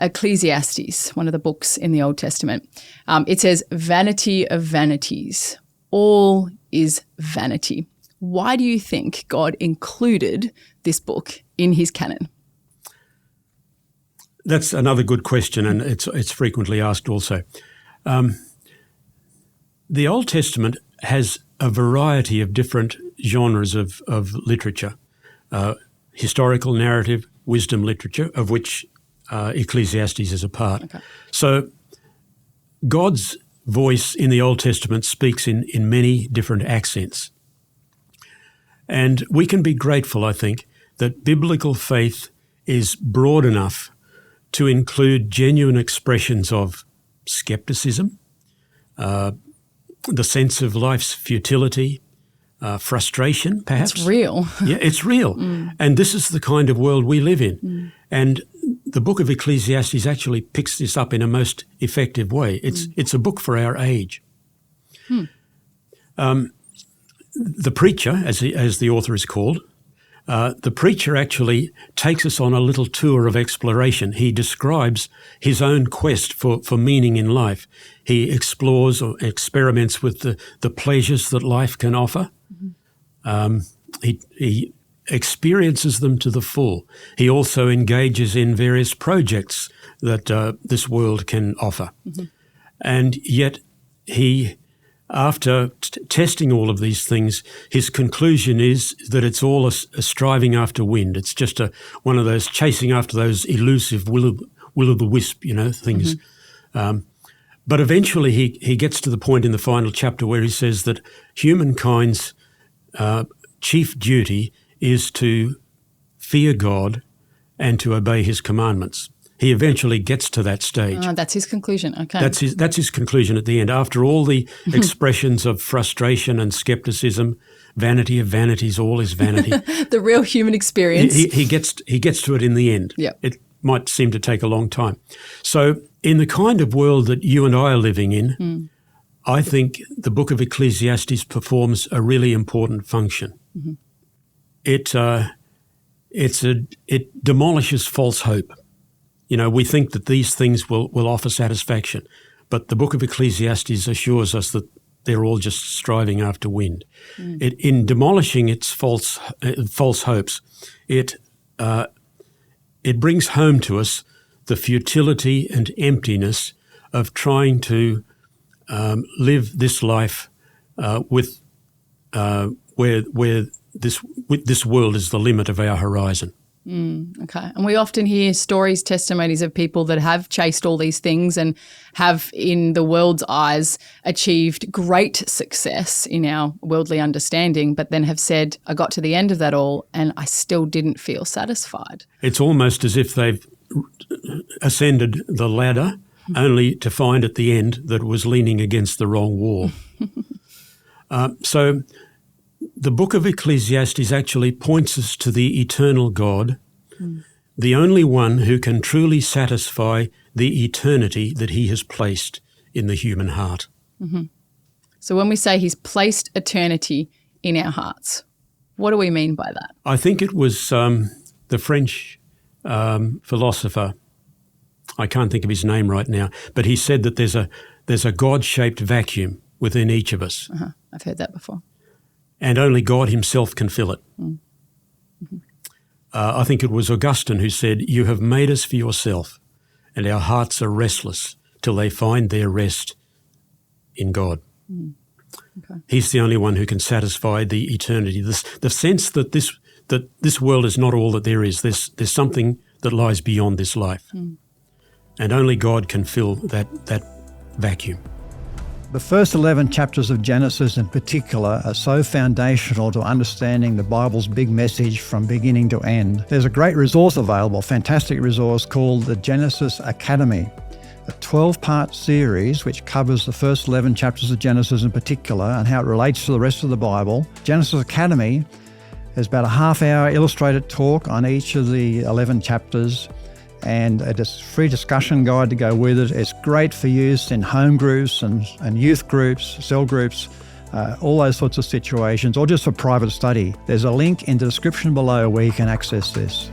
Ecclesiastes, one of the books in the Old Testament. It says, vanity of vanities, all is vanity. Why do you think God included this book in his canon? That's another good question, and it's frequently asked also. The Old Testament has a variety of different genres of literature, historical narrative, wisdom literature, of which Ecclesiastes is a part. Okay. So God's voice in the Old Testament speaks in many different accents. And we can be grateful, I think, that biblical faith is broad enough to include genuine expressions of skepticism, the sense of life's futility, frustration, perhaps. It's real. Yeah, it's real. And this is the kind of world we live in. And the book of Ecclesiastes actually picks this up in a most effective way. It's a book for our age. The preacher, as the author is called, the preacher actually takes us on a little tour of exploration. He describes his own quest for meaning in life. He explores or experiments with the pleasures that life can offer. He experiences them to the full. He also engages in various projects that this world can offer. And yet after testing all of these things, his conclusion is that it's all a striving after wind. It's just one of those chasing after those elusive will-o'-the-wisp, things. But eventually he gets to the point in the final chapter where he says that humankind's chief duty is to fear God and to obey his commandments. He eventually gets to that stage. That's his conclusion. Okay. That's his conclusion at the end. After all the expressions of frustration and skepticism, vanity of vanities, all is vanity. The real human experience. He gets to it in the end. Yep. It might seem to take a long time. So in the kind of world that you and I are living in, I think the book of Ecclesiastes performs a really important function. It demolishes false hope. We think that these things will offer satisfaction, but the book of Ecclesiastes assures us that they're all just striving after wind. In demolishing its false hopes, it brings home to us the futility and emptiness of trying to live this life where this world is the limit of our horizon. Okay. And we often hear stories, testimonies of people that have chased all these things and have, in the world's eyes, achieved great success in our worldly understanding, but then have said, I got to the end of that all and I still didn't feel satisfied. It's almost as if they've ascended the ladder only to find at the end that it was leaning against the wrong wall. So the book of Ecclesiastes actually points us to the eternal God, the only one who can truly satisfy the eternity that he has placed in the human heart. So when we say he's placed eternity in our hearts, what do we mean by that? I think it was the French philosopher, I can't think of his name right now, but he said that there's a God-shaped vacuum within each of us. I've heard that before. And only God himself can fill it. I think it was Augustine who said, you have made us for yourself, and our hearts are restless till they find their rest in God. Okay. He's the only one who can satisfy the eternity, the sense that this world is not all that there is. There's something that lies beyond this life. And only God can fill that vacuum. The first 11 chapters of Genesis in particular are so foundational to understanding the Bible's big message from beginning to end. There's a great resource available, fantastic resource called the Genesis Academy, a 12-part series which covers the first 11 chapters of Genesis in particular and how it relates to the rest of the Bible. Genesis Academy is about a half-hour illustrated talk on each of the 11 chapters, and a free discussion guide to go with it. It's great for use in home groups and youth groups, cell groups, all those sorts of situations, or just for private study. There's a link in the description below where you can access this.